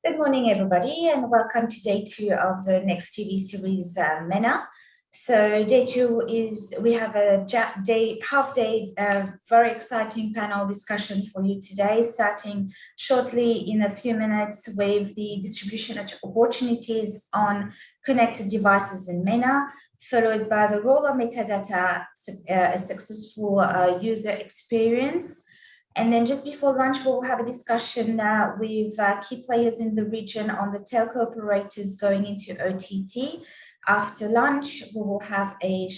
Good morning, everybody, and welcome to day 2 of the Nextv Series MENA. So day 2 is, we have a half-day very exciting panel discussion for you today, starting shortly in a few minutes with the distribution opportunities on connected devices in MENA, followed by the role of metadata, a successful user experience. And then just before lunch, we'll have a discussion with key players in the region on the telco operators going into OTT. After lunch, we will have a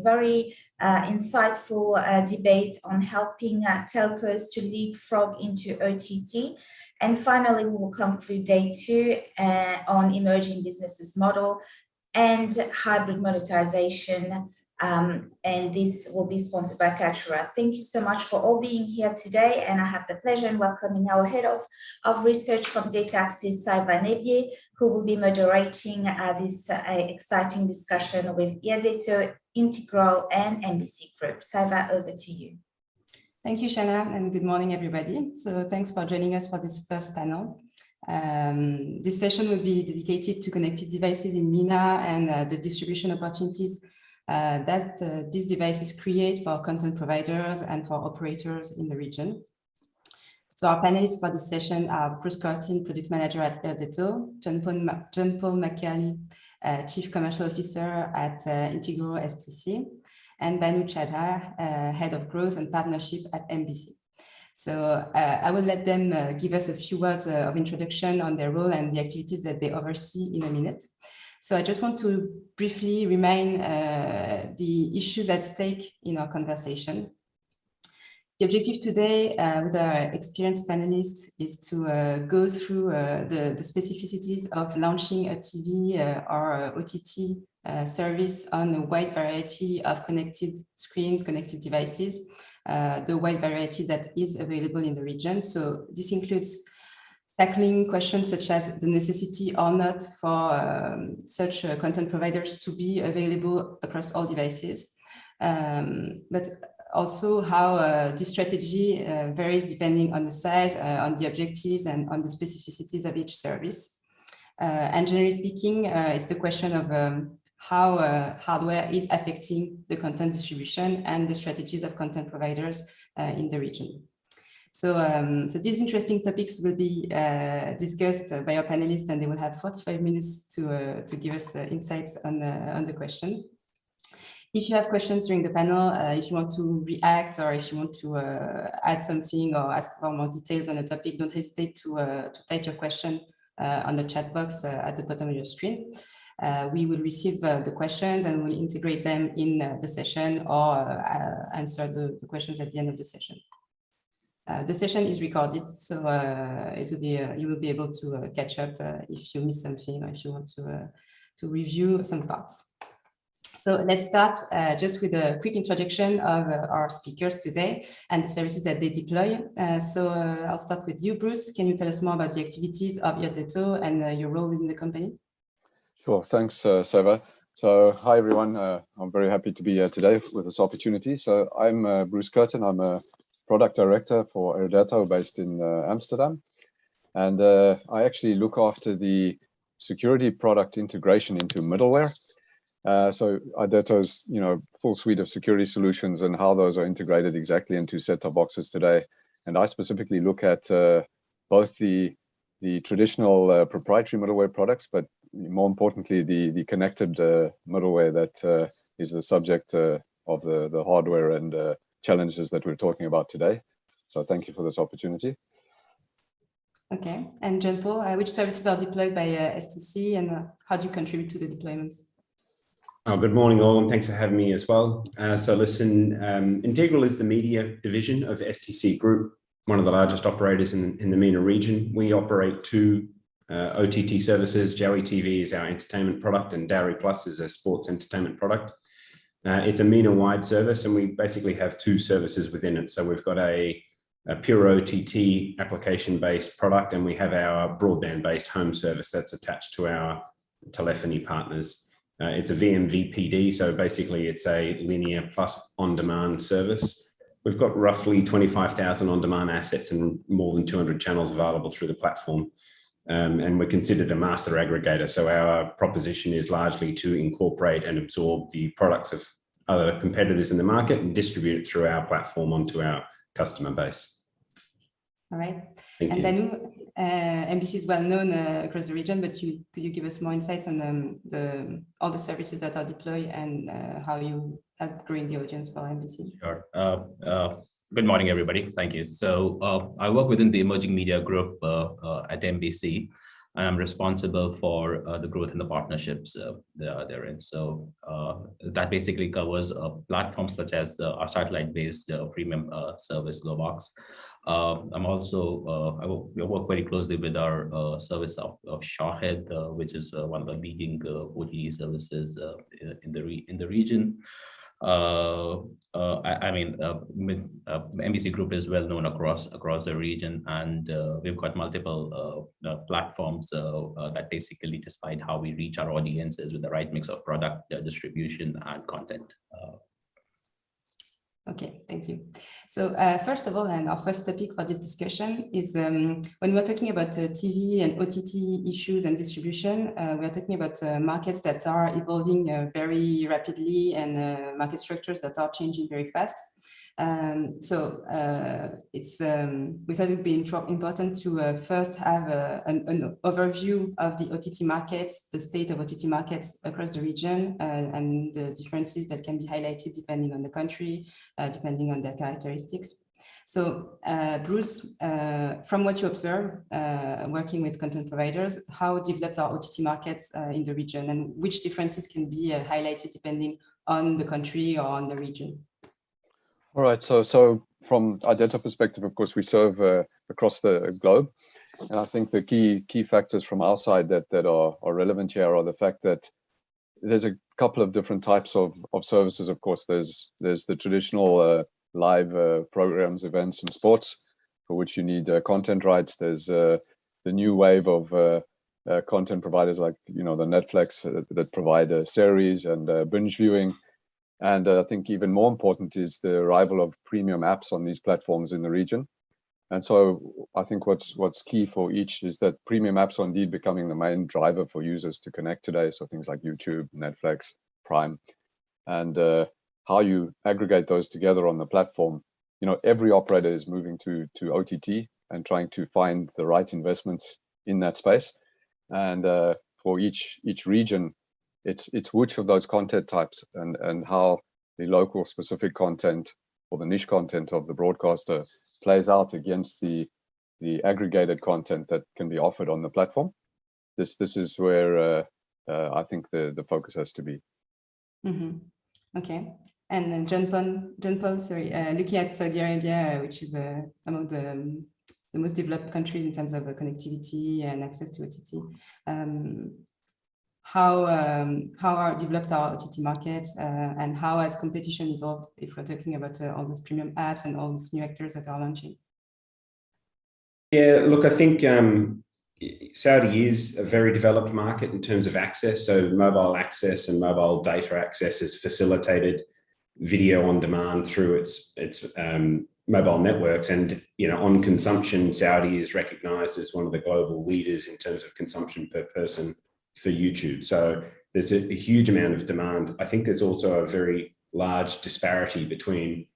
very insightful debate on helping telcos to leapfrog into OTT. And finally, we will conclude day 2 on emerging businesses model and hybrid monetization. And this will be sponsored by Kaltura. Thank you so much for all being here today, and I have the pleasure in welcoming our head of research from Data Access, Saiva Nebier, who will be moderating this exciting discussion with Elderto, Integral, and NBC Group. Saiva, over to you. Thank you, Shanna, and good morning, everybody. So thanks for joining us for this first panel. This session will be dedicated to connected devices in MENA and the distribution opportunities that these devices create for content providers and for operators in the region. So our panelists for this session are Bruce Curtin, Product Manager at Elderto, John Paul McCarley, Chief Commercial Officer at Integral STC, and Banu Chadha, Head of Growth and Partnership at NBC. So I will let them give us a few words of introduction on their role and the activities that they oversee in a minute. So I just want to briefly remind the issues at stake in our conversation. The objective today with our experienced panelists is to go through the specificities of launching a TV or OTT service on a wide variety of connected screens, connected devices, the wide variety that is available in the region. So this includes tackling questions such as the necessity or not for such content providers to be available across all devices, but also how this strategy varies depending on the size, on the objectives, and on the specificities of each service. And generally speaking, it's the question of how hardware is affecting the content distribution and the strategies of content providers in the region. So, so these interesting topics will be discussed by our panelists, and they will have 45 minutes to give us insights on the question. If you have questions during the panel, if you want to react or if you want to add something or ask for more details on the topic, don't hesitate to type your question on the chat box at the bottom of your screen. We will receive the questions and we'll integrate them in the session or answer the questions at the end of the session. The session is recorded, so it will be you will be able to catch up if you miss something or if you want to review some parts. So let's start just with a quick introduction of our speakers today and the services that they deploy. So I'll start with you, Bruce. Can you tell us more about the activities of Elderto and your role in the company? Sure, thanks, Saiva. So hi, everyone. I'm very happy to be here today with this opportunity. So I'm Bruce Curtin. I'm a product director for Elderto based in Amsterdam. And I actually look after the security product integration into middleware. So Elderto's, full suite of security solutions and how those are integrated exactly into set-top boxes today. And I specifically look at both the traditional proprietary middleware products, but more importantly, the connected middleware that is the subject of the hardware and challenges that we're talking about today. So thank you for this opportunity. Okay, and John Paul, which services are deployed by STC and how do you contribute to the deployments? Oh, good morning all, and thanks for having me as well. So listen, Integral is the media division of STC Group, one of the largest operators in the MENA region. We operate 2 OTT services. Joey TV is our entertainment product and Dowry Plus is a sports entertainment product. It's a MENA-wide service, and we basically have 2 services within it. So we've got a pure OTT application-based product, and we have our broadband-based home service that's attached to our telephony partners. It's a VMVPD, so basically it's a linear plus on-demand service. We've got roughly 25,000 on-demand assets and more than 200 channels available through the platform. and we're considered a master aggregator. So our proposition is largely to incorporate and absorb the products of other competitors in the market and distribute it through our platform onto our customer base. All right. Thank you. Banu, MBC is well known across the region, but could you give us more insights on all the services that are deployed and how you are growing the audience for MBC? Sure. Good morning, everybody. Thank you. So I work within the emerging media group at MBC, and I'm responsible for the growth in the partnerships therein. So that basically covers platforms such as our satellite-based premium service, Globox. I'm also, we work very closely with our service of Shawhead, which is one of the leading OTT services in the region. MBC Group is well known across the region, and we've got multiple platforms that basically decide how we reach our audiences with the right mix of product distribution and content. Okay, thank you. So first of all, and our first topic for this discussion is when we're talking about TV and OTT issues and distribution, we're talking about markets that are evolving very rapidly and market structures that are changing very fast. We thought it would be important to first have an overview of the OTT markets, the state of OTT markets across the region, and the differences that can be highlighted depending on the country, depending on their characteristics. So Bruce, from what you observe, working with content providers, how developed are OTT markets in the region, and which differences can be highlighted depending on the country or on the region? All right, so from Elderto perspective, of course, we serve across the globe. And I think the key factors from our side that are relevant here are the fact that there's a couple of different types of services. Of course, there's the traditional live programs, events, and sports, for which you need content rights. There's the new wave of content providers like, the Netflix that provide a series and binge viewing. And I think even more important is the arrival of premium apps on these platforms in the region. And so I think what's key for each is that premium apps are indeed becoming the main driver for users to connect today. So things like YouTube, Netflix, Prime, and how you aggregate those together on the platform. Every operator is moving to OTT and trying to find the right investments in that space. And for each region, it's which of those content types and how the local specific content or the niche content of the broadcaster plays out against the aggregated content that can be offered on the platform. This is where I think the focus has to be. Mm-hmm. Okay. And then John Paul, looking at Saudi Arabia, which is among the most developed countries in terms of connectivity and access to OTT. How are developed our OTT markets and how has competition evolved if we're talking about all those premium apps and all those new actors that are launching? Yeah, look, I think Saudi is a very developed market in terms of access. So mobile access and mobile data access is facilitated video on demand through its mobile networks. And, on consumption, Saudi is recognized as one of the global leaders in terms of consumption per person for YouTube. So there's a huge amount of demand. I think there's also a very large disparity between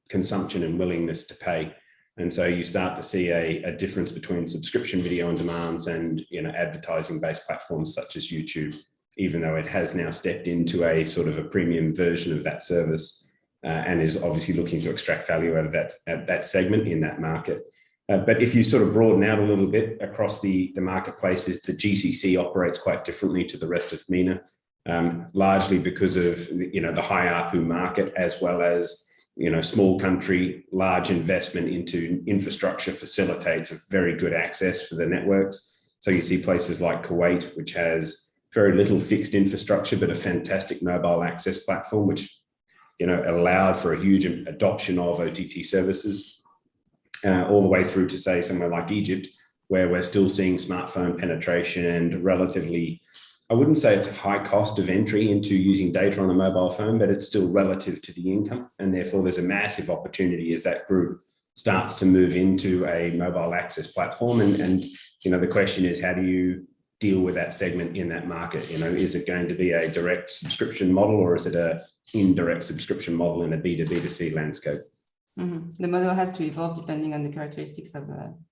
consumption and willingness to pay. And so you start to see a difference between subscription video on demands and advertising-based platforms such as YouTube, even though it has now stepped into a sort of a premium version of that service and is obviously looking to extract value out of that segment in that market. But if you sort of broaden out a little bit across the marketplaces, the GCC operates quite differently to the rest of MENA, largely because of the high ARPU market, as well as small country, large investment into infrastructure facilitates a very good access for the networks. So you see places like Kuwait, which has very little fixed infrastructure, but a fantastic mobile access platform, which allowed for a huge adoption of OTT services. All the way through to, say, somewhere like Egypt, where we're still seeing smartphone penetration and relatively, I wouldn't say it's a high cost of entry into using data on a mobile phone, but it's still relative to the income. And therefore, there's a massive opportunity as that group starts to move into a mobile access platform. And the question is, how do you deal with that segment in that market? Is it going to be a direct subscription model, or is it a indirect subscription model in a B2B2C landscape? The model has to evolve depending on the characteristics of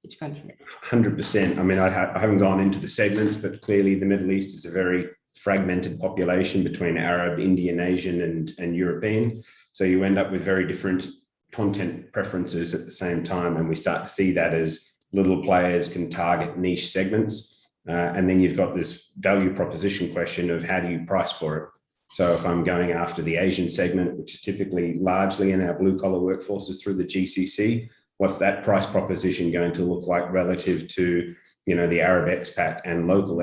each country. 100%. I mean, I haven't gone into the segments, but clearly the Middle East is a very fragmented population between Arab, Indian, Asian, and European. So you end up with very different content preferences at the same time. And we start to see that as little players can target niche segments. And then you've got this value proposition question of how do you price for it? So if I'm going after the Asian segment, which is typically largely in our blue collar workforces through the GCC, what's that price proposition going to look like relative to, the Arab expat and local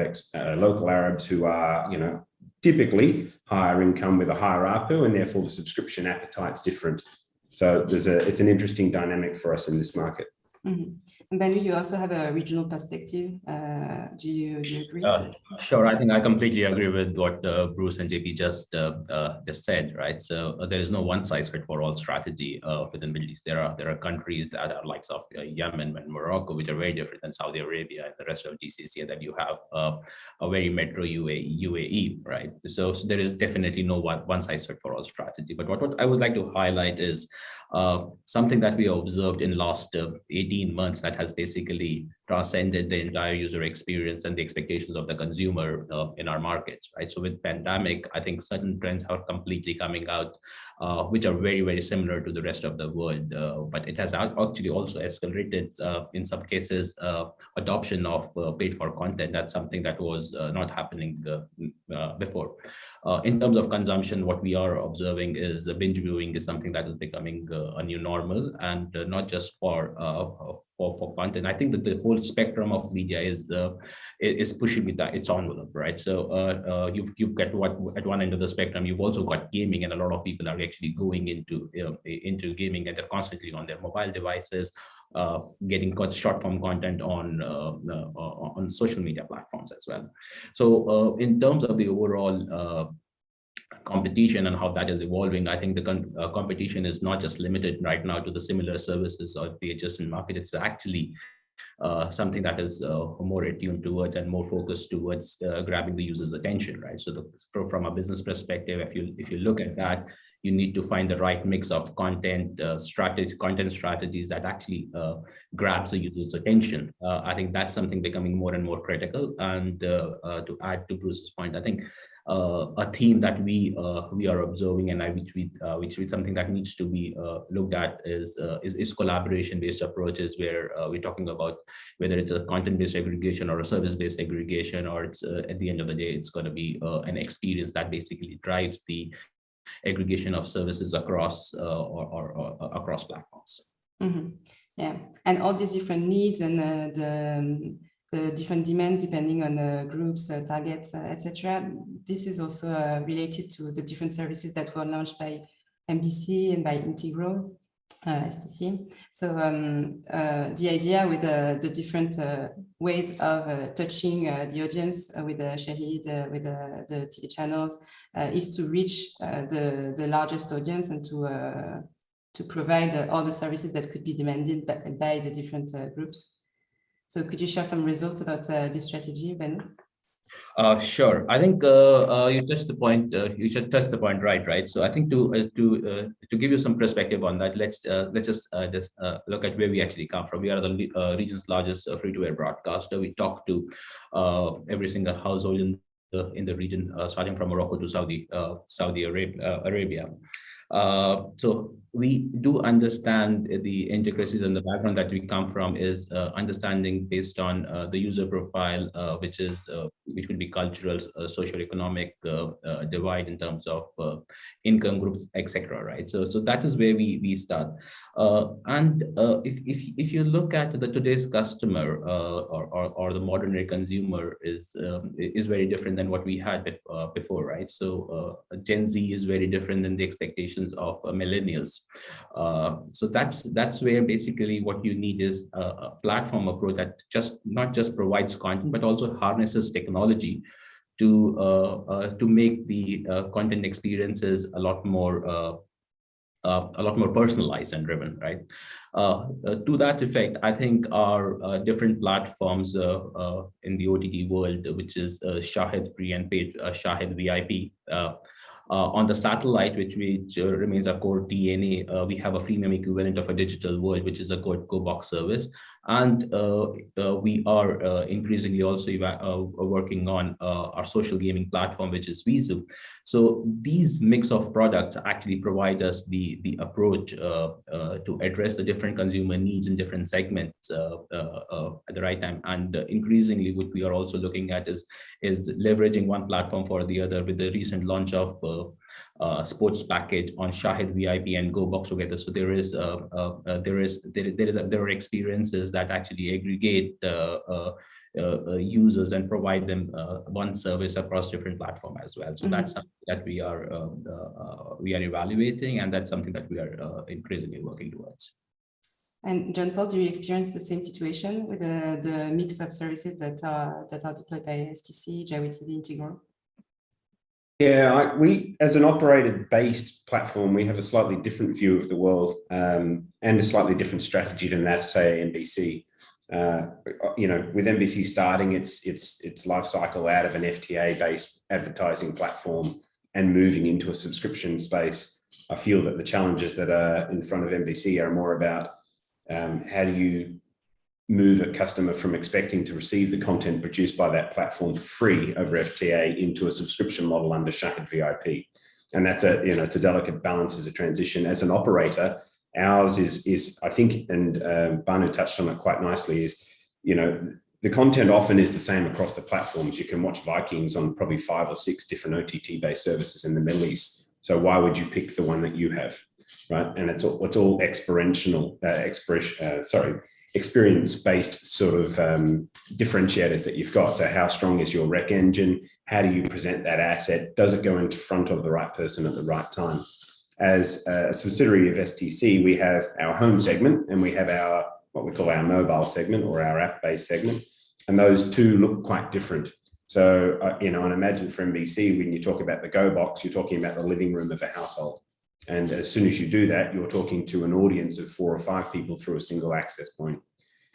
Arabs who are, typically higher income with a higher ARPU, and therefore the subscription appetite's different. So it's an interesting dynamic for us in this market. And Banu, you also have a regional perspective. Do you agree? Sure. I think I completely agree with what Bruce and JP just said, right? So there is no one size fit for all strategy within Middle East. There are countries that are likes of Yemen and Morocco, which are very different than Saudi Arabia and the rest of GCC, and then you have a very metro UAE, right? So there is definitely no one size fit for all strategy. But what I would like to highlight is something that we observed in last 18 months that has basically transcended the entire user experience and the expectations of the consumer in our markets, right? So with pandemic, I think certain trends are completely coming out, which are very, very similar to the rest of the world. But it has actually also accelerated, in some cases, adoption of paid for content. That's something that was not happening before. In terms of consumption, what we are observing is binge viewing is something that is becoming a new normal, and not just for content. I think that the whole spectrum of media is pushing its envelope, right? So you've got at one end of the spectrum, you've also got gaming, and a lot of people are actually going into gaming, and they're constantly on their mobile devices, getting short form content on social media platforms as well. So in terms of the overall competition and how that is evolving, I think the competition is not just limited right now to the similar services or the adjacent market. It's actually something that is more attuned towards and more focused towards grabbing the user's attention, right? So from a business perspective, if you look at that, you need to find the right mix of content strategies that actually grabs the user's attention. I think that's something becoming more and more critical. And to add to Bruce's point, I think a theme that we are observing, and which is something that needs to be looked at is collaboration-based approaches, where we're talking about whether it's a content-based aggregation or a service-based aggregation, or it's at the end of the day, it's going to be an experience that basically drives the aggregation of services across or across platforms. Mm-hmm. Yeah, and all these different needs and the different demands depending on the groups, targets, etc. This is also related to the different services that were launched by MBC and by Integral, STC. So the idea with the different ways of touching the audience with the Shahid, with the TV channels, is to reach the largest audience and to provide all the services that could be demanded by the different groups. So could you share some results about this strategy, Ben? Sure. I think you touched the point. You should touch the point right. So I think to give you some perspective on that, let's just look at where we actually come from. We are the region's largest free-to-air broadcaster. We talk to every single household in the region, starting from Morocco to Saudi Arabia. So we do understand the intricacies, and the background that we come from is understanding based on the user profile, which will be cultural, socioeconomic divide in terms of income groups, etc. Right. So that is where we start. And if you look at today's customer or the modern day consumer is very different than what we had before, right? So Gen Z is very different than the expectations of millennials. So that's where basically what you need is a platform approach that not just provides content, but also harnesses technology to make the content experiences a lot more a lot more personalized and driven, right? To that effect, I think our different platforms in the OTT world, which is Shahid Free and paid Shahid VIP. On the satellite, which remains our core DNA, we have a freemium equivalent of a digital world, which is a Go Box service. And we are increasingly also working on our social gaming platform, which is Vizu. So these mix of products actually provide us the approach to address the different consumer needs in different segments at the right time. And increasingly, what we are also looking at is leveraging one platform for the other, with the recent launch of sports package on Shahid VIP and Go Box together. So there are experiences that actually aggregate users and provide them one service across different platforms as well. So that's something that we are evaluating, and that's something that we are increasingly working towards. And John Paul, do you experience the same situation with the mix of services that are deployed by STC, Jawii TV, Integral? Yeah, we, as an operator-based platform, we have a slightly different view of the world and a slightly different strategy than that, say, NBC. With NBC starting its life cycle out of an FTA-based advertising platform and moving into a subscription space, I feel that the challenges that are in front of NBC are more about how do you move a customer from expecting to receive the content produced by that platform free over FTA into a subscription model under Shahid VIP. And that's it's a delicate balance as a transition. As an operator, ours is I think, and Banu touched on it quite nicely, is, the content often is the same across the platforms. You can watch Vikings on probably 5 or 6 different OTT-based services in the Middle East. So why would you pick the one that you have, right? And it's all experience-based sort of differentiators that you've got. So how strong is your rec engine? How do you present that asset? Does it go into front of the right person at the right time? As a subsidiary of STC, we have our home segment and we have our, what we call our mobile segment or our app-based segment. And those two look quite different. So, and imagine for NBC, when you talk about the Go Box, you're talking about the living room of a household. And as soon as you do that, you're talking to an audience of 4 or 5 people through a single access point.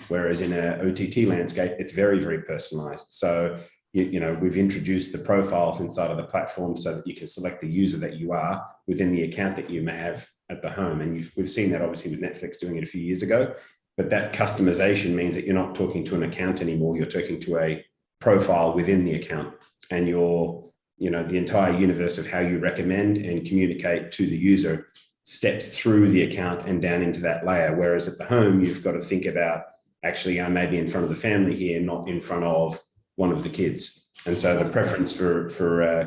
Whereas in an OTT landscape, it's very, very personalized. So, we've introduced the profiles inside of the platform so that you can select the user that you are within the account that you may have at the home. And we've seen that obviously with Netflix doing it a few years ago. But that customization means that you're not talking to an account anymore. You're talking to a profile within the account, and the entire universe of how you recommend and communicate to the user steps through the account and down into that layer. Whereas at the home, you've got to think about, actually, I may be in front of the family here, not in front of one of the kids. And so the preference for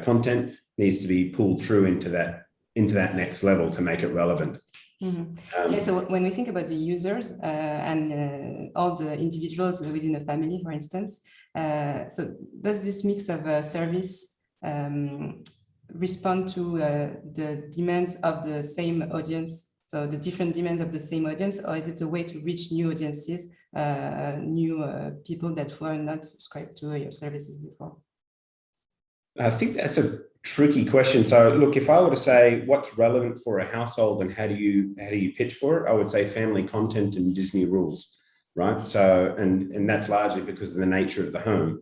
content needs to be pulled through into that next level to make it relevant. Yeah, so when we think about the users and all the individuals within a family, for instance, so does this mix of service respond to the demands of the same audience, so the different demands of the same audience, or is it a way to reach new audiences, new people that were not subscribed to your services before? I think that's a tricky question. So look, if I were to say what's relevant for a household and how do you pitch for it, I would say family content and Disney rules, right? So, and that's largely because of the nature of the home.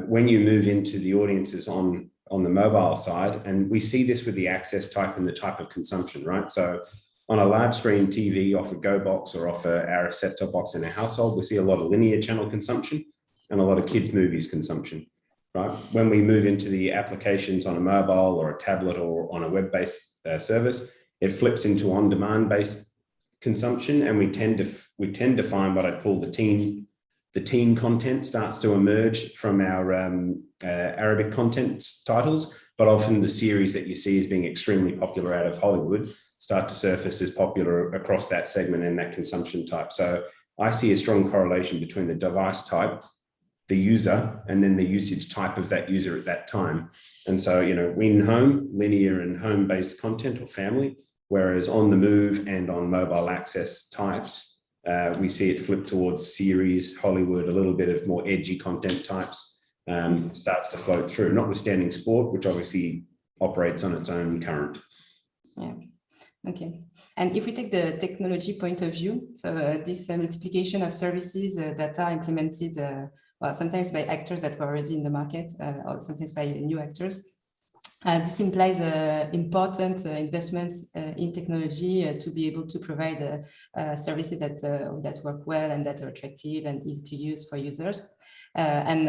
When you move into the audiences on the mobile side, and we see this with the access type and the type of consumption, right? So on a large screen TV off a Go Box or off our set-top box in a household, we see a lot of linear channel consumption and a lot of kids' movies consumption, right? When we move into the applications on a mobile or a tablet or on a web-based service, it flips into on-demand based consumption, and we tend to find what I'd call the teen content starts to emerge from our Arabic content titles, but often the series that you see as being extremely popular out of Hollywood start to surface as popular across that segment and that consumption type. So I see a strong correlation between the device type, the user, and then the usage type of that user at that time. And so, in home, linear and home-based content or family, whereas on the move and on mobile access types, we see it flip towards series, Hollywood, a little bit of more edgy content types starts to float through, notwithstanding sport, which obviously operates on its own current. Yeah. Okay. And if we take the technology point of view, so this multiplication of services that are implemented, well, sometimes by actors that were already in the market, or sometimes by new actors, this implies important investments in technology to be able to provide services that work well and that are attractive and easy to use for users. When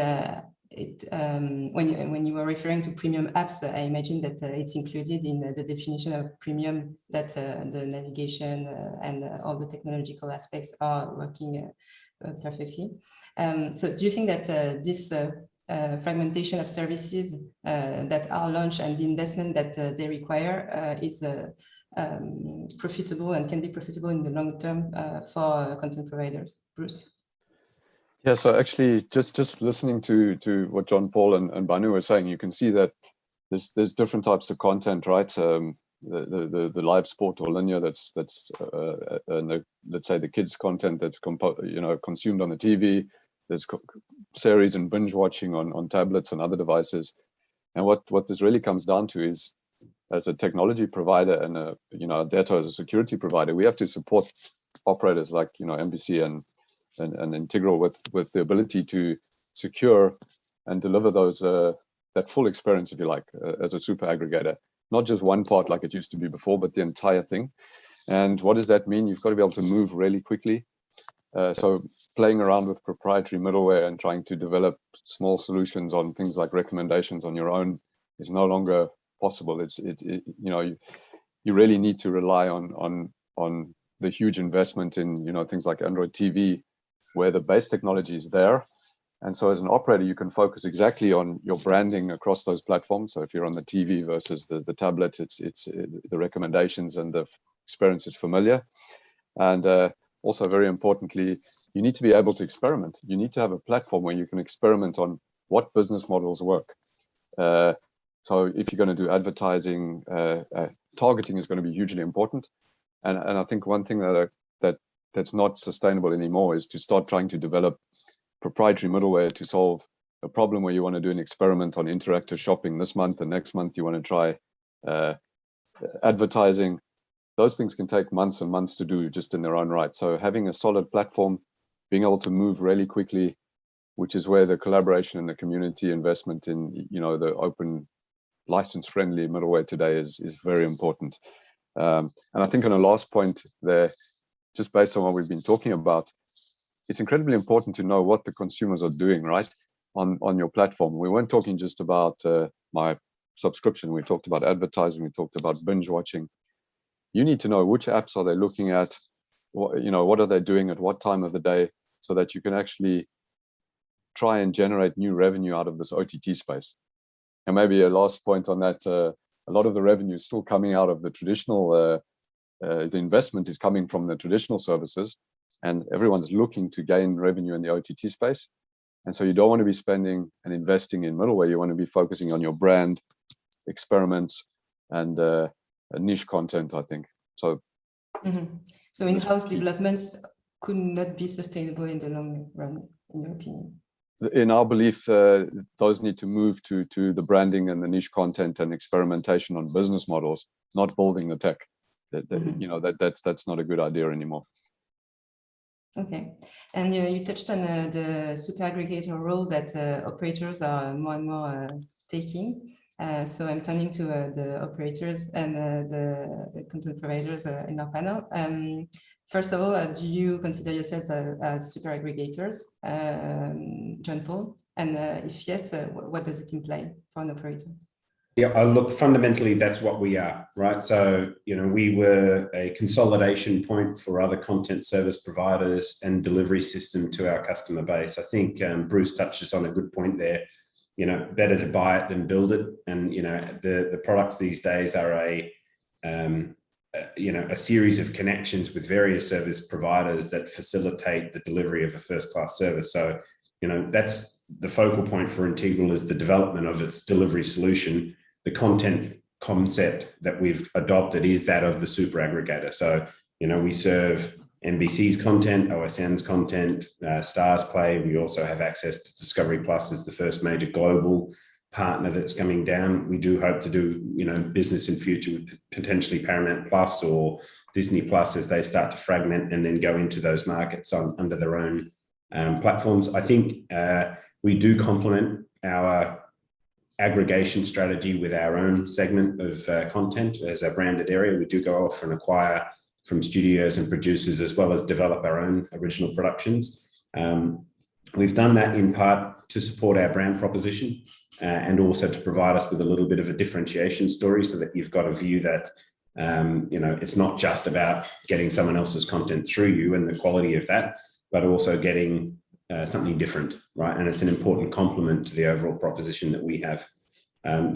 you were referring to premium apps, I imagine that it's included in the definition of premium, that the navigation and all the technological aspects are working perfectly. So do you think that this fragmentation of services that are launched and the investment that they require is profitable and can be profitable in the long term for content providers? Bruce? Yeah, so actually just listening to what John Paul and Banu were saying, you can see that there's different types of content, right? The live sport or linear, that's let's say the kids content that's consumed on the TV. There's series and binge watching on tablets and other devices. And what this really comes down to is, as a technology provider and Elderto as a security provider, we have to support operators like NBC and Integral with the ability to secure and deliver those that full experience, if you like, as a super aggregator. Not just one part like it used to be before, but the entire thing. And what does that mean? You've got to be able to move really quickly. So playing around with proprietary middleware and trying to develop small solutions on things like recommendations on your own is no longer possible. You really need to rely on the huge investment in things like Android TV, where the base technology is there. And so as an operator, you can focus exactly on your branding across those platforms. So if you're on the TV versus the tablet, it's the recommendations and the experience is familiar. And also, very importantly, you need to be able to experiment. You need to have a platform where you can experiment on what business models work. So if you're going to do advertising, targeting is going to be hugely important. And I think one thing that's not sustainable anymore is to start trying to develop proprietary middleware to solve a problem where you want to do an experiment on interactive shopping this month, and next month you want to try advertising. Those things can take months and months to do just in their own right. So having a solid platform, being able to move really quickly, which is where the collaboration and the community investment in the open license-friendly middleware today is very important. And I think on a last point there, just based on what we've been talking about, it's incredibly important to know what the consumers are doing, right, on your platform. We weren't talking just about my subscription. We talked about advertising. We talked about binge watching. You need to know which apps are they looking at, what are they doing at what time of the day, so that you can actually try and generate new revenue out of this OTT space. And maybe a last point on that, a lot of the revenue is still coming out of the traditional, the investment is coming from the traditional services, and everyone's looking to gain revenue in the OTT space. And so you don't want to be spending and investing in middleware. You want to be focusing on your brand, experiments, and niche content, I think. So, So in-house developments could not be sustainable in the long run, in your opinion? In our belief, those need to move to the branding and the niche content and experimentation on business models, not building the tech. That's not a good idea anymore. Okay, and you touched on the super aggregator role that operators are more and more taking. So I'm turning to the operators and the content providers in our panel. First of all, do you consider yourself as super aggregators, John Paul? And if yes, what does it imply for an operator? Yeah, look, fundamentally, that's what we are, right? So, we were a consolidation point for other content service providers and delivery system to our customer base. I think Bruce touches on a good point there. Better to buy it than build it. And, the products these days are a series of connections with various service providers that facilitate the delivery of a first-class service. So, that's the focal point for Integral, is the development of its delivery solution. The content concept that we've adopted is that of the super aggregator. So, we serve NBC's content, OSN's content, Stars Play. We also have access to Discovery Plus as the first major global partner that's coming down. We do hope to do, business in future with potentially Paramount Plus or Disney Plus as they start to fragment and then go into those markets under their own platforms. I think we do complement our aggregation strategy with our own segment of content as a branded area. We do go off and acquire from studios and producers as well as develop our own original productions. We've done that in part to support our brand proposition and also to provide us with a little bit of a differentiation story so that you've got a view that, it's not just about getting someone else's content through you and the quality of that, but also getting something different, right? And it's an important complement to the overall proposition that we have.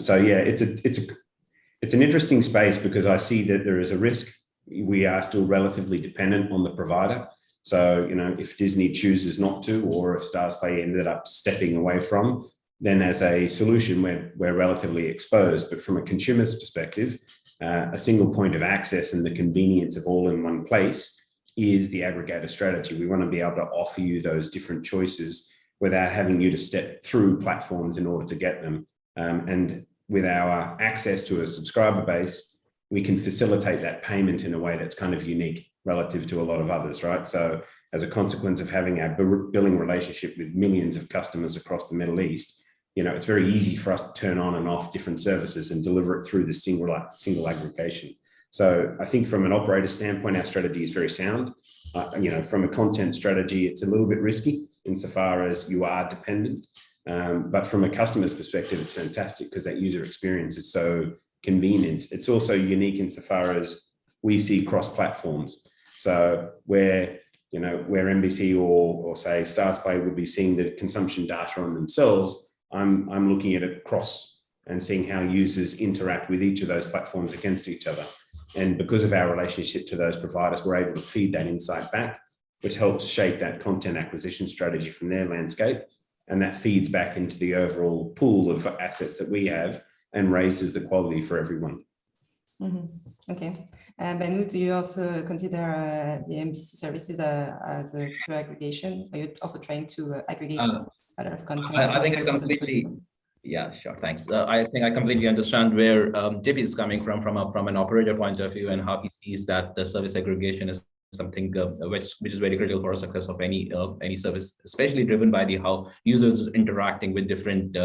So yeah, it's an interesting space because I see that there is a risk. We are still relatively dependent on the provider. So, if Disney chooses not to, or if StarsPlay ended up stepping away from, then as a solution, we're relatively exposed. But from a consumer's perspective, a single point of access and the convenience of all in one place is the aggregator strategy. We want to be able to offer you those different choices without having you to step through platforms in order to get them. And with our access to a subscriber base, we can facilitate that payment in a way that's kind of unique relative to a lot of others, right? So as a consequence of having our billing relationship with millions of customers across the Middle East, it's very easy for us to turn on and off different services and deliver it through the single aggregation. So I think from an operator standpoint, our strategy is very sound. From a content strategy, it's a little bit risky insofar as you are dependent. But from a customer's perspective, it's fantastic because that user experience is so convenient. It's also unique insofar as we see cross platforms. So where NBC or say StarsPlay would be seeing the consumption data on themselves, I'm looking at it cross and seeing how users interact with each of those platforms against each other. And because of our relationship to those providers, we're able to feed that insight back, which helps shape that content acquisition strategy from their landscape. And that feeds back into the overall pool of assets that we have and raises the quality for everyone. Mm-hmm. Okay. Banu, do you also consider the MBC services as a super aggregation? Are you also trying to aggregate a lot of content? I think I completely, yeah, sure, thanks. I think I completely understand where JP is coming from an operator point of view and how he sees that the service aggregation is something which is very critical for the success of any service, especially driven by how users interacting with different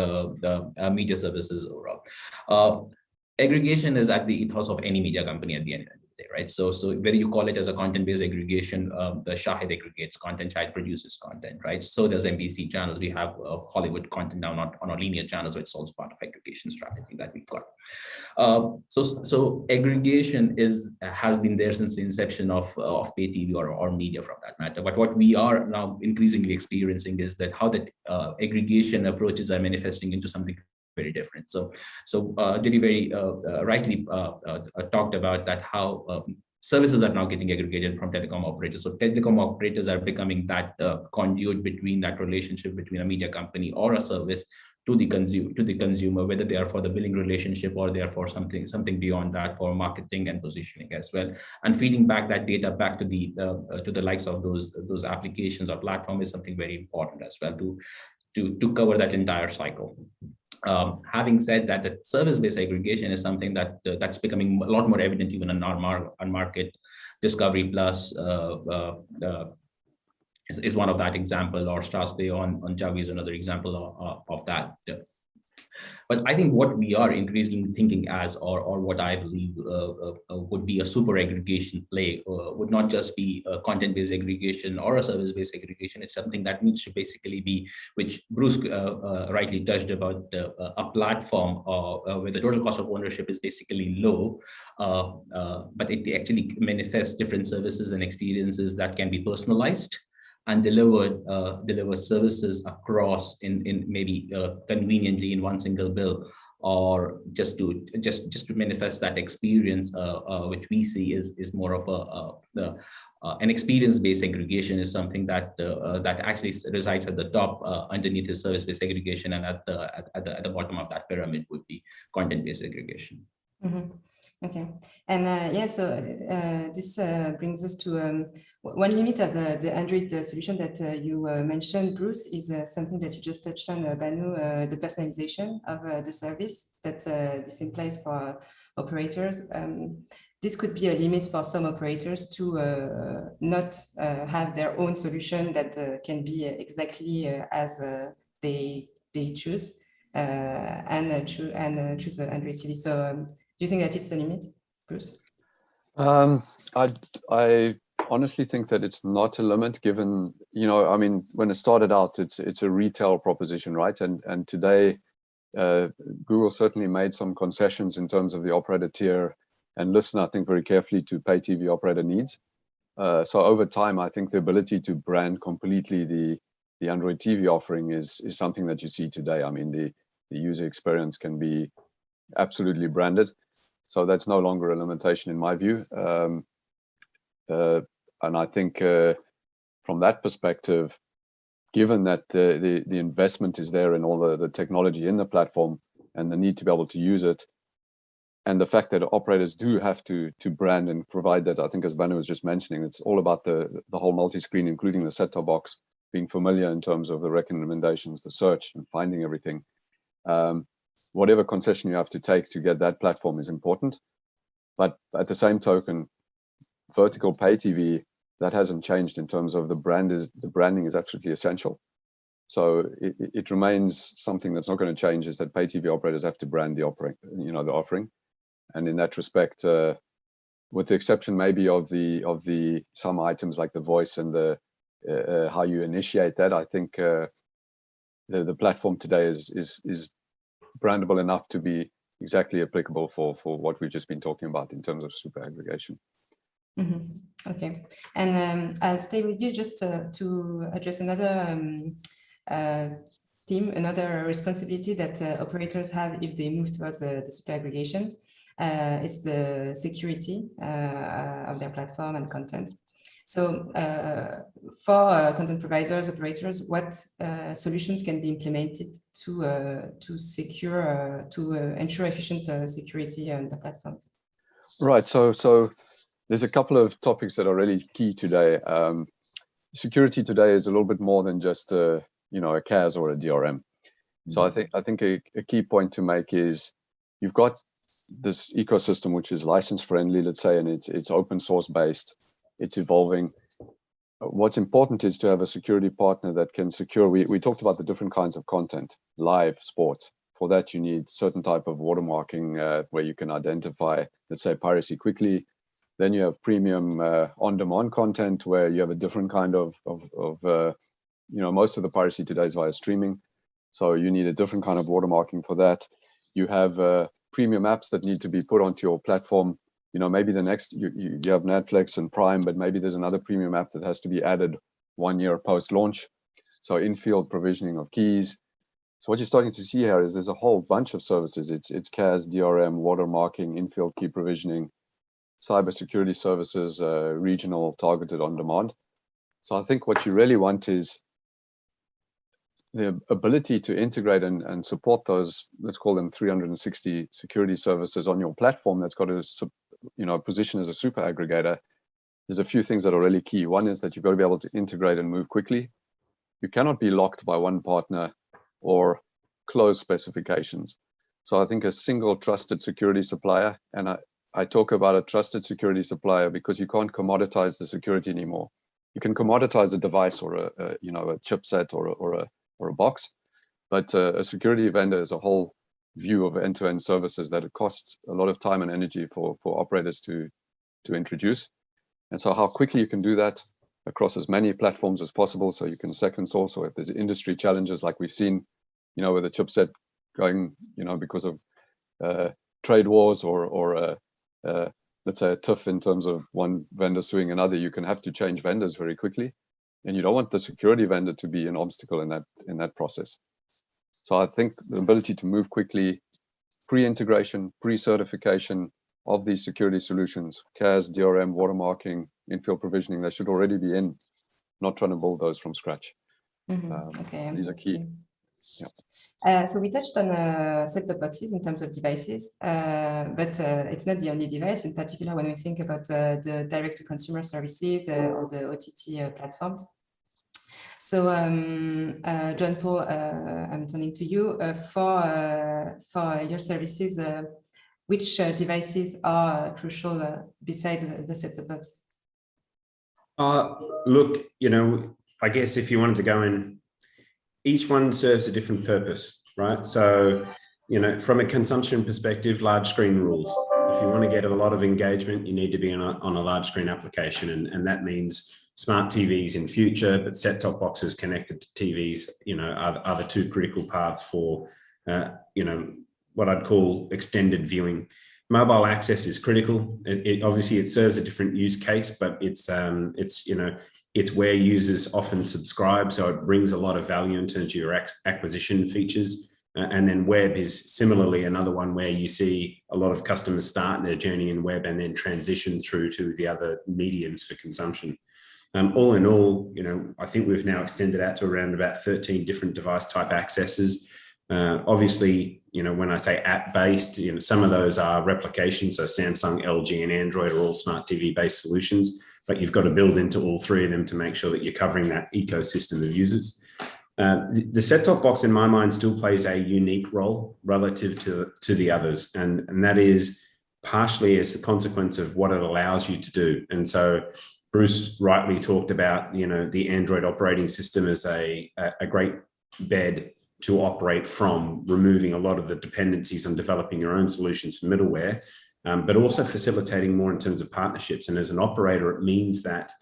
media services overall. Aggregation is at the ethos of any media company at the end of the day, right? So whether you call it as a content-based aggregation, the Shahid aggregates content, Shahid produces content, right? So does MBC channels. We have Hollywood content now not on our linear channels, so it's also part of aggregation strategy that we've got. So aggregation has been there since the inception of pay TV or media for that matter. But what we are now increasingly experiencing is that how that aggregation approaches are manifesting into something very different. So JD very rightly talked about that how services are now getting aggregated from telecom operators. So telecom operators are becoming that conduit between that relationship between a media company or a service to the consumer, whether they are for the billing relationship or they are for something beyond that, for marketing and positioning as well. And feeding back that data back to the likes of those applications or platform is something very important as well to cover that entire cycle. Having said that, the service-based aggregation is something that's becoming a lot more evident even in our market. Discovery Plus is one of that example, or StarsPlay on Javi is another example of that. But I think what we are increasingly thinking as, or what I believe would be a super aggregation play, would not just be a content-based aggregation or a service-based aggregation. It's something that needs to basically be, which Bruce rightly touched about, a platform where the total cost of ownership is basically low, but it actually manifests different services and experiences that can be personalized and deliver services across in maybe conveniently in one single bill, or just to manifest that experience, which we see is more of an experience-based aggregation is something that actually resides at the top underneath the service-based aggregation, and at the bottom of that pyramid would be content-based aggregation. Mm-hmm. Okay, and so this brings us to One limit of the Android solution that you mentioned, Bruce, is something that you just touched on, Banu, the personalization of the service that this implies for operators. This could be a limit for some operators to not have their own solution that can be exactly as they choose and choose Android TV. So do you think that it's a limit, Bruce? I honestly think that it's not a limit, given, I mean, when it started out, it's a retail proposition, right? And today, Google certainly made some concessions in terms of the operator tier and listen, I think, very carefully to pay TV operator needs. So over time, I think the ability to brand completely the Android TV offering is something that you see today. I mean, the user experience can be absolutely branded. So that's no longer a limitation in my view. And I think from that perspective, given that the investment is there in all the technology in the platform and the need to be able to use it, and the fact that operators do have to brand and provide that, I think, as Banu was just mentioning, it's all about the whole multi-screen, including the set-top box, being familiar in terms of the recommendations, the search, and finding everything. Whatever concession you have to take to get that platform is important. But at the same token, vertical pay TV, that hasn't changed in terms of the branding is absolutely essential. So it remains something that's not going to change, is that pay TV operators have to brand the offering. And in that respect, with the exception maybe of the some items like the voice and the how you initiate that, I think the platform today is brandable enough to be exactly applicable for what we've just been talking about in terms of super aggregation. Mm-hmm. Okay, and I'll stay with you just to address another theme, another responsibility that operators have if they move towards the super aggregation. It's the security of their platform and content. So for content providers, operators, what solutions can be implemented to secure, to ensure efficient security on the platforms? Right. So there's a couple of topics that are really key today. Security today is a little bit more than just a CAS or a DRM. So I think a key point to make is you've got this ecosystem which is license friendly, let's say, and it's open source based. It's evolving. What's important is to have a security partner that can secure. We talked about the different kinds of content, live, sports. For that, you need certain type of watermarking where you can identify, let's say, piracy quickly. Then you have premium on-demand content where you have a different kind of most of the piracy today is via streaming. So you need a different kind of watermarking for that. You have premium apps that need to be put onto your platform. Maybe the next, you have Netflix and Prime, but maybe there's another premium app that has to be added 1 year post-launch. So in-field provisioning of keys. So what you're starting to see here is there's a whole bunch of services. It's CAS, DRM, watermarking, in-field key provisioning, cybersecurity services, regional, targeted on demand. So I think what you really want is the ability to integrate and support those, let's call them 360 security services on your platform that's got a position as a super aggregator. There's a few things that are really key. One is that you've got to be able to integrate and move quickly. You cannot be locked by one partner or closed specifications. So I think a single trusted security supplier, and I talk about a trusted security supplier because you can't commoditize the security anymore. You can commoditize a device or a chipset or a box, but a security vendor is a whole view of end-to-end services that it costs a lot of time and energy for operators to introduce. And so how quickly you can do that across as many platforms as possible, so you can second source, or if there's industry challenges like we've seen, with a chipset going, because of trade wars or let's say a tiff in terms of one vendor suing another, you can have to change vendors very quickly, and you don't want the security vendor to be an obstacle in that process. So I think the ability to move quickly, pre-integration, pre-certification of these security solutions, CAS, DRM, watermarking, in-field provisioning, they should already be in, not trying to build those from scratch. Okay, these are key. So we touched on set-top boxes in terms of devices, but it's not the only device. In particular, when we think about the direct-to-consumer services or the OTT platforms. So, John Paul, I'm turning to you for your services. Which devices are crucial besides the set-top box? Look, I guess if you wanted to go in, each one serves a different purpose, right? So, from a consumption perspective, large screen rules. If you want to get a lot of engagement, you need to be on a large screen application. And that means smart TVs in future, but set-top boxes connected to TVs, are the two critical paths for, what I'd call extended viewing. Mobile access is critical. Obviously it serves a different use case, but it's where users often subscribe. So it brings a lot of value in terms of your acquisition features. And then web is similarly another one where you see a lot of customers start their journey in web and then transition through to the other mediums for consumption. All in all, I think we've now extended out to around about 13 different device type accesses. Obviously, when I say app-based, some of those are replications. So Samsung, LG, and Android are all smart TV-based solutions, but you've got to build into all three of them to make sure that you're covering that ecosystem of users. The set-top box, in my mind, still plays a unique role relative to the others, and that is partially as a consequence of what it allows you to do. And so Bruce rightly talked about, the Android operating system as a great bed to operate from, removing a lot of the dependencies on developing your own solutions for middleware, but also facilitating more in terms of partnerships. And as an operator, it means that,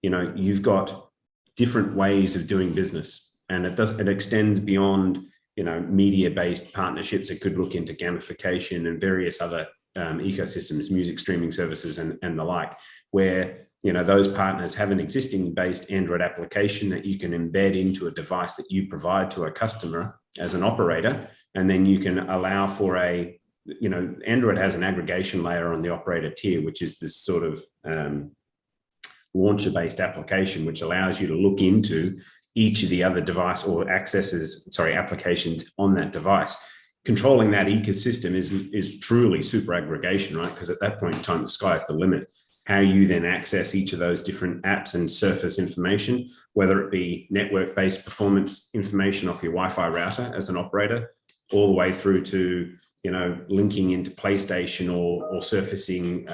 you've got different ways of doing business, and it extends beyond, media-based partnerships. It could look into gamification and various other ecosystems, music streaming services and the like, where those partners have an existing based Android application that you can embed into a device that you provide to a customer as an operator. And then you can allow for Android has an aggregation layer on the operator tier, which is this sort of launcher-based application, which allows you to look into each of the other device or applications on that device. Controlling that ecosystem is truly super aggregation, right? Because at that point in time, the sky is the limit. How you then access each of those different apps and surface information, whether it be network-based performance information off your Wi-Fi router as an operator, all the way through to, linking into PlayStation or surfacing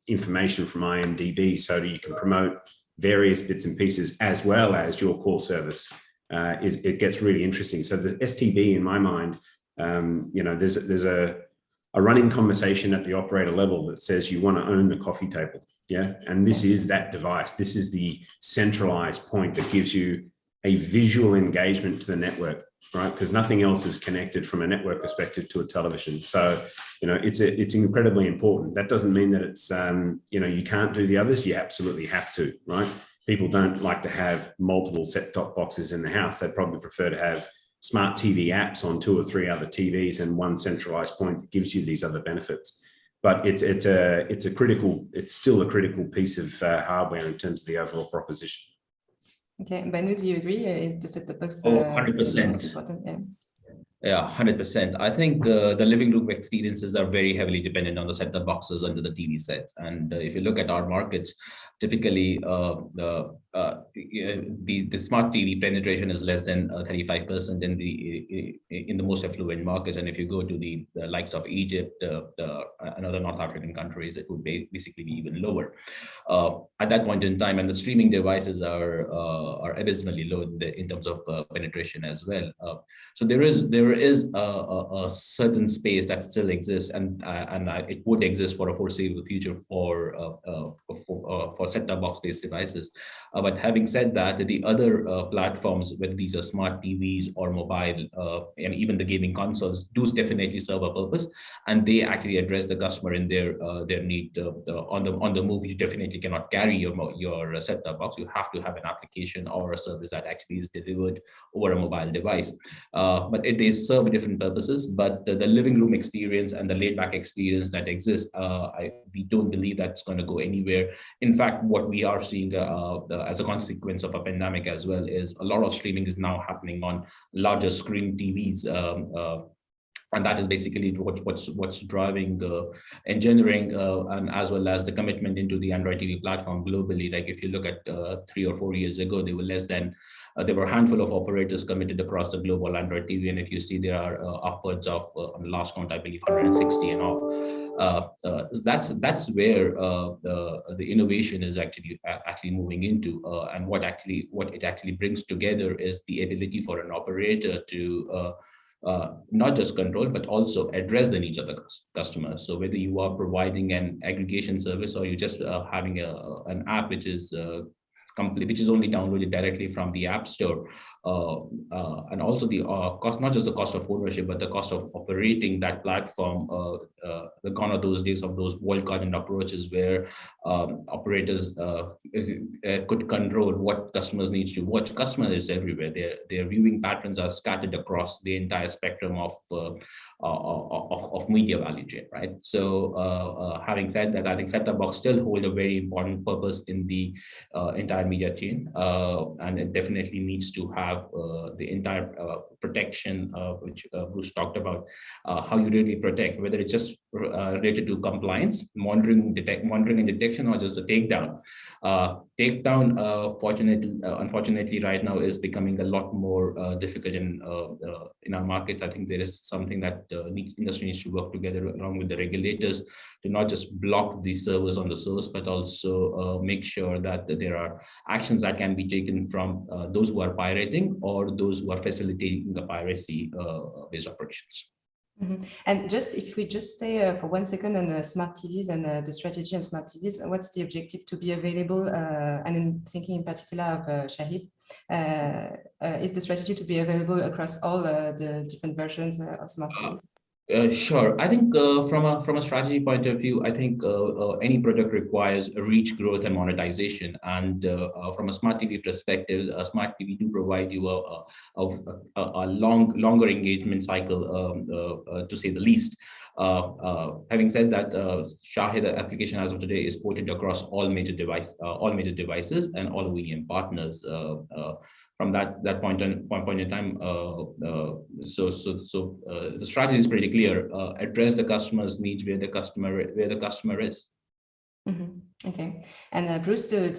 information from IMDb so that you can promote various bits and pieces as well as your core service. It gets really interesting. So the STB, in my mind, there's a running conversation at the operator level that says you want to own the coffee table. Yeah. And this is that device. This is the centralized point that gives you a visual engagement to the network, right? Because nothing else is connected from a network perspective to a television. So, it's incredibly important. That doesn't mean that it's, you can't do the others. You absolutely have to, right? People don't like to have multiple set-top boxes in the house. They'd probably prefer to have smart TV apps on 2 or 3 other TVs and one centralized point that gives you these other benefits. But it's still a critical piece of hardware in terms of the overall proposition. Okay, Banu, do you agree? Is the set-top box 100%. important? Yeah. Yeah, 100%. I think the living room experiences are very heavily dependent on the set-top boxes under the TV sets. And if you look at our markets, typically the smart TV penetration is less than 35% in the most affluent markets. And if you go to the likes of Egypt and other North African countries, it would basically be even lower. At that point in time, and the streaming devices are abysmally low in terms of penetration as well. So there is a certain space that still exists, and it would exist for a foreseeable future for set-top box-based devices. But having said that, the other platforms, whether these are smart TVs or mobile, and even the gaming consoles, do definitely serve a purpose, and they actually address the customer in their need. On the move, you definitely cannot carry your set-top box. You have to have an application or a service that actually is delivered over a mobile device. But they serve different purposes. But the living room experience and the laid-back experience that exists, we don't believe that's going to go anywhere. In fact, what we are seeing as a consequence of a pandemic as well, is a lot of streaming is now happening on larger screen TVs. And that is basically what's driving the engineering and as well as the commitment into the Android TV platform globally. Like if you look at 3 or 4 years ago, there were a handful of operators committed across the global Android TV, and if you see, there are upwards of on the last count, I believe 160 and all. That's where the innovation is actually moving into, and what it actually brings together is the ability for an operator to not just control, but also address the needs of the customer. So whether you are providing an aggregation service or you're just having an app which is which is only downloaded directly from the App Store, and also the cost, not just the cost of ownership, but the cost of operating that platform. Gone are those days of those walled garden approaches where operators could control what customers need to watch. Customer is everywhere. Their viewing patterns are scattered across the entire spectrum of media value chain, right? So having said that, I think set-top box still hold a very important purpose in the entire media chain, and it definitely needs to have the entire protection, which Bruce talked about, how you really protect, whether it's just related to compliance, monitoring and detection, or just the takedown. Unfortunately, right now is becoming a lot more difficult in our markets. I think there is something that industry needs to work together along with the regulators to not just block the servers on the source, but also make sure that there are actions that can be taken from those who are pirating or those who are facilitating the piracy based operations. Mm-hmm. And just if we just stay for 1 second on smart TVs and the strategy on smart TVs, what's the objective to be available? And I'm thinking in particular of Shahid. Is the strategy to be available across all the different versions of smart TVs? Sure. I think from a strategy point of view, I think any product requires a reach, growth, and monetization. And from a smart TV perspective, a smart TV do provide you a longer engagement cycle, to say the least. Having said that, Shahid application as of today is ported across all major devices and all OEM partners. From that point in time, so the strategy is pretty clear. Address the customer's needs where the customer is. Mm-hmm. Okay. And Bruce, do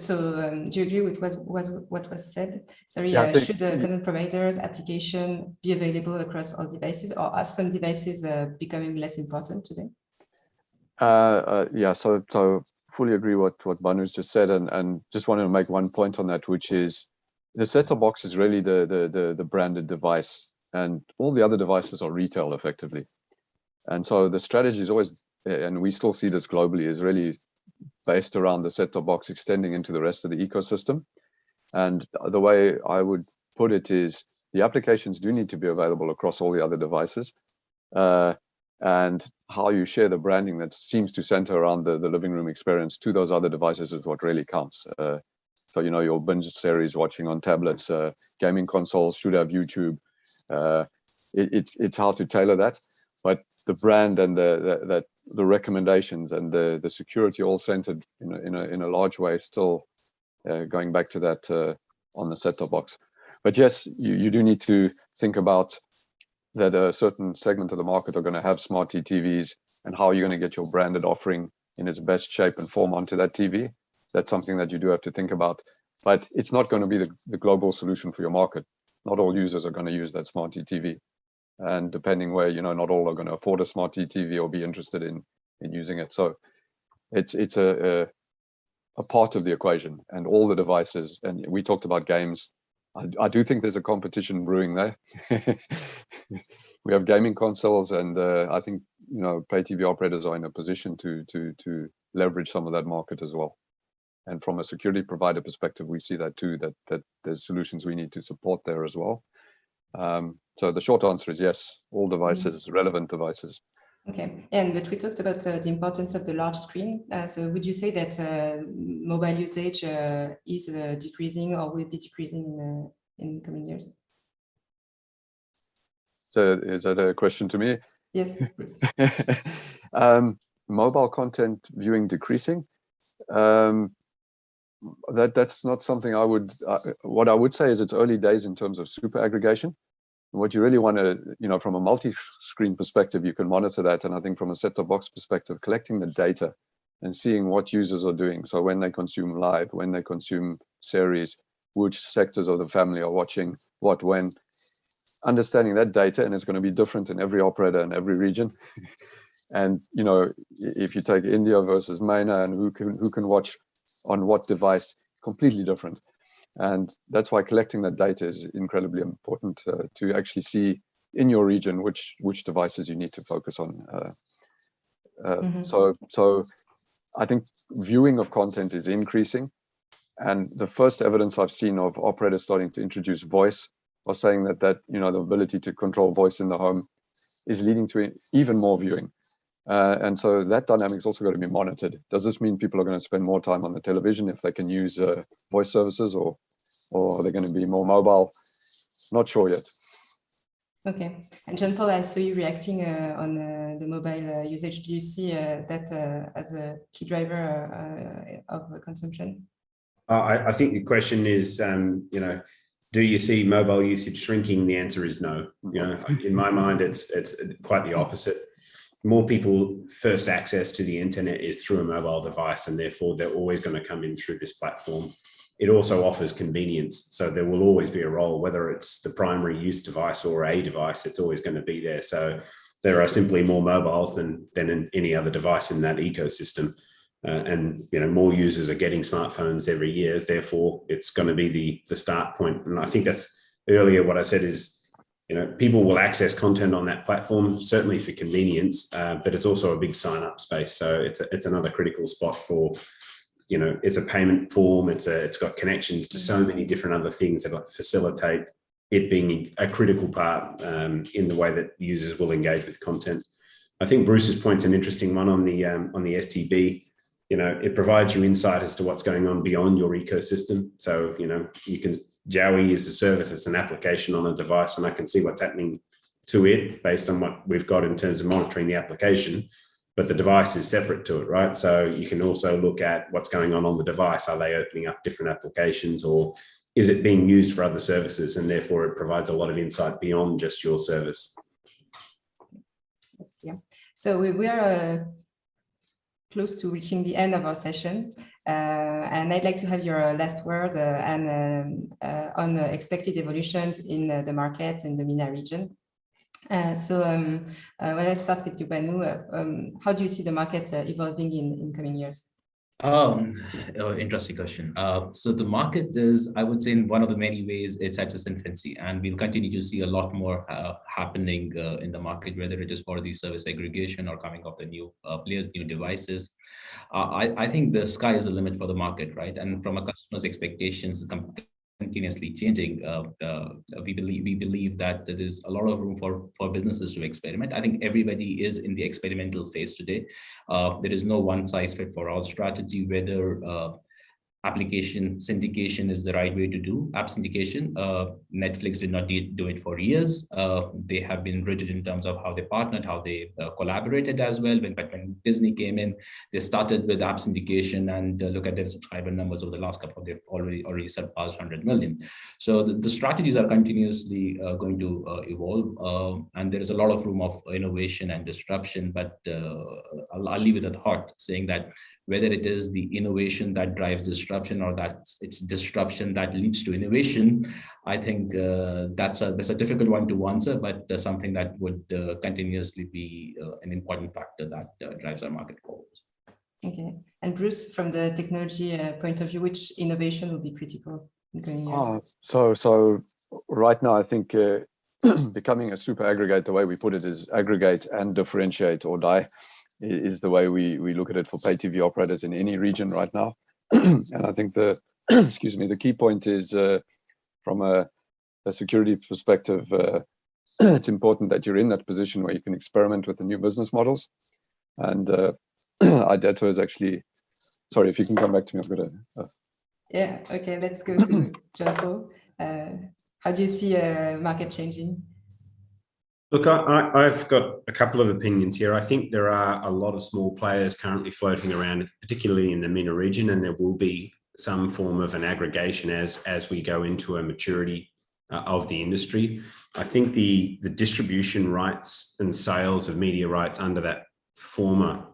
you agree with what was said? Sorry, Yeah, should the content providers application be available across all devices, or are some devices becoming less important today? Yeah, so fully agree what Banu's just said, and just wanted to make one point on that, which is the set-top box is really the branded device, and all the other devices are retail effectively. And so the strategy is always, and we still see this globally, is really based around the set-top box extending into the rest of the ecosystem. And the way I would put it is the applications do need to be available across all the other devices. And how you share the branding that seems to center around the living room experience to those other devices is what really counts. So, you know, your binge series watching on tablets, gaming consoles should have YouTube. It's hard to tailor that, but the brand and the recommendations and the security all centered in a large way, still going back to that on the set-top box. But yes, you do need to think about that a certain segment of the market are going to have smart TVs, and how you're going to get your branded offering in its best shape and form onto that TV. That's something that you do have to think about, but it's not going to be the global solution for your market. Not all users are going to use that smart TV, and depending where, not all are going to afford a smart TV or be interested in using it. So it's a part of the equation, and all the devices. And we talked about games. I do think there's a competition brewing there. We have gaming consoles, and I think pay TV operators are in a position to leverage some of that market as well. And from a security provider perspective, we see that too, that there's solutions we need to support there as well. So the short answer is yes, all devices, relevant devices. Okay, but we talked about the importance of the large screen. So would you say that mobile usage is decreasing or will be decreasing in coming years? So is that a question to me? Yes. Mobile content viewing decreasing. that's not something I would. What I would say is it's early days in terms of super aggregation. What you really want to, from a multi-screen perspective, you can monitor that. And I think from a set-top box perspective, collecting the data and seeing what users are doing. So when they consume live, when they consume series, which sectors of the family are watching what, when, understanding that data, and it's going to be different in every operator in every region. And if you take India versus MENA, and who can watch on what device, completely different. And that's why collecting that data is incredibly important to actually see in your region which devices you need to focus on. So I think viewing of content is increasing, and the first evidence I've seen of operators starting to introduce voice or saying that the ability to control voice in the home is leading to even more viewing. And so that dynamic is also going to be monitored. Does this mean people are going to spend more time on the television if they can use voice services, or are they going to be more mobile? Not sure yet. Okay. And Jean-Paul, I saw you reacting on the mobile usage. Do you see that as a key driver of consumption? I think the question is, do you see mobile usage shrinking? The answer is no. In my mind, it's quite the opposite. More people first access to the internet is through a mobile device, and therefore they're always going to come in through this platform. It also offers convenience, so there will always be a role, whether it's the primary use device or a device, it's always going to be there. So there are simply more mobiles than in any other device in that ecosystem. And more users are getting smartphones every year, therefore it's going to be the start point. And I think that's earlier what I said is, people will access content on that platform, certainly for convenience, but it's also a big sign-up space. So it's another critical spot for, it's a payment form. It's got connections to so many different other things that facilitate it being a critical part in the way that users will engage with content. I think Bruce's point's an interesting one on the STB. It provides you insight as to what's going on beyond your ecosystem. So, you can, Jowie is a service, it's an application on a device, and I can see what's happening to it based on what we've got in terms of monitoring the application, but the device is separate to it, right? So you can also look at what's going on the device. Are they opening up different applications, or is it being used for other services? And therefore it provides a lot of insight beyond just your service. Yeah. So we are close to reaching the end of our session, and I'd like to have your last word on expected evolutions in the market in the MENA region. When I start with you, Banu, how do you see the market evolving in coming years? Interesting question. So the market is, I would say, in one of the many ways, it's at its infancy, and we'll continue to see a lot more happening in the market, whether it is for the service aggregation or coming of the new players, new devices. I think the sky is the limit for the market, right? And from a customer's expectations continuously changing, we believe that there is a lot of room for businesses to experiment. I think everybody is in the experimental phase today. There is no one size fit for all strategy, whether application syndication is the right way to do app syndication. Netflix did not do it for years. They have been rigid in terms of how they partnered, how they collaborated as well. When Disney came in, they started with app syndication, and look at their subscriber numbers over the last couple of, they've already surpassed 100 million. So the strategies are continuously going to evolve, and there is a lot of room of innovation and disruption, but I'll leave it at heart saying that whether it is the innovation that drives disruption or that it's disruption that leads to innovation, I think that's a difficult one to answer, but something that would continuously be an important factor that drives our market forward. Okay. And Bruce, from the technology point of view, which innovation will be critical in coming years? So right now, I think becoming a super aggregate, the way we put it is aggregate and differentiate or die, is the way we look at it for pay TV operators in any region right now. And I think the the key point is from a security perspective, it's important that you're in that position where you can experiment with the new business models. And Elderto is actually, sorry, if you can come back to me, I've got a... Yeah, okay, let's go to Jean-Paul. How do you see market changing? Look, I've got a couple of opinions here. I think there are a lot of small players currently floating around, particularly in the MENA region, and there will be some form of an aggregation as we go into a maturity of the industry. I think the distribution rights and sales of media rights under that former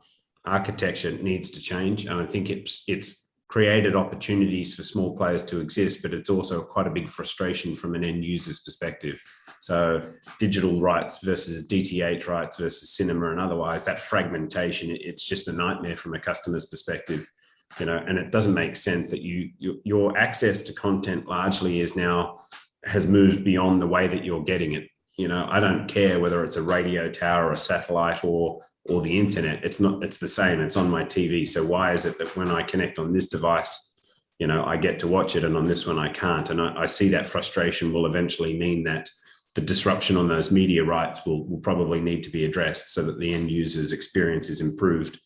architecture needs to change. And I think it's created opportunities for small players to exist, but it's also quite a big frustration from an end user's perspective. So digital rights versus DTH rights versus cinema and otherwise, that fragmentation, it's just a nightmare from a customer's perspective. And it doesn't make sense that your access to content largely has moved beyond the way that you're getting it. I don't care whether it's a radio tower or a satellite or the internet. It's the same. It's on my TV. So why is it that when I connect on this device, I get to watch it, and on this one I can't? And I see that frustration will eventually mean that the disruption on those media rights will probably need to be addressed so that the end user's experience is improved,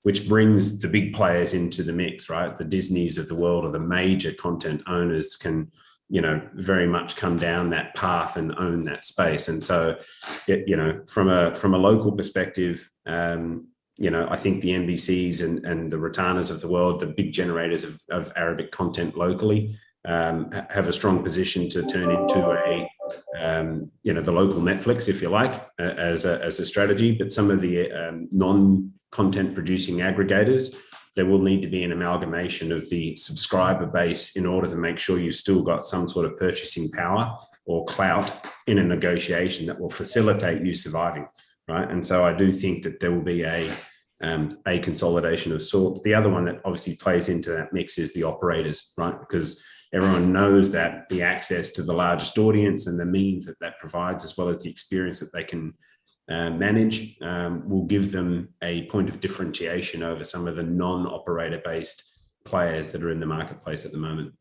which brings the big players into the mix, right? The Disneys of the world, or the major content owners, can very much come down that path and own that space. And so, from a local perspective, I think the NBCs and the Rotanas of the world, the big generators of Arabic content locally, have a strong position to turn into the local Netflix, if you like, as a strategy. But some of the non-content producing aggregators, there will need to be an amalgamation of the subscriber base in order to make sure you've still got some sort of purchasing power or clout in a negotiation that will facilitate you surviving, right? And so I do think that there will be a consolidation of sorts. The other one that obviously plays into that mix is the operators, right? Because everyone knows that the access to the largest audience and the means that provides, as well as the experience that they can manage, will give them a point of differentiation over some of the non-operator based players that are in the marketplace at the moment.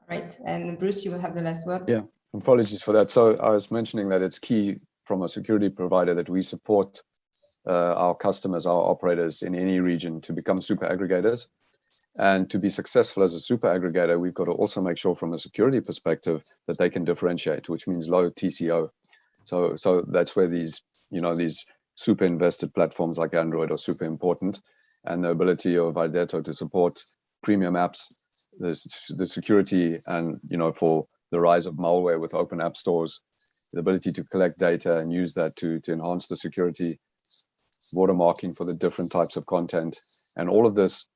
All right, and Bruce, you will have the last word. Yeah, apologies for that. So I was mentioning that it's key from a security provider that we support our customers, our operators in any region, to become super aggregators. And to be successful as a super aggregator, we've got to also make sure from a security perspective that they can differentiate, which means low TCO. So that's where these super invested platforms like Android are super important, and the ability of Elderto to support premium apps, the security, and for the rise of malware with open app stores, the ability to collect data and use that to enhance the security, watermarking for the different types of content, and all of this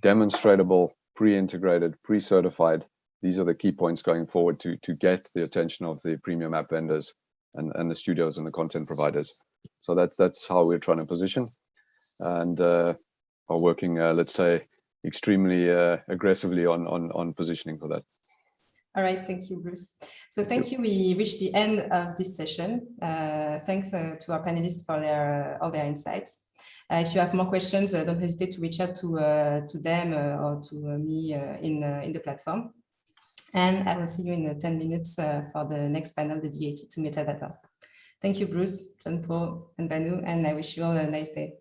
demonstratable, pre-integrated, pre-certified. These are the key points going forward to get the attention of the premium app vendors and the studios and the content providers. So that's how we're trying to position, and are working, let's say, extremely aggressively on positioning for that. All right, thank you, Bruce. So thank you. We reached the end of this session. Thanks to our panelists for all their insights. If you have more questions, don't hesitate to reach out to them or to me in the platform. And I will see you in 10 minutes for the next panel dedicated to metadata. Thank you, Bruce, John-Paul, and Banu, and I wish you all a nice day.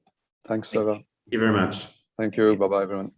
Thanks, Sarah. Thank you very much. Thank you. Bye-bye, everyone.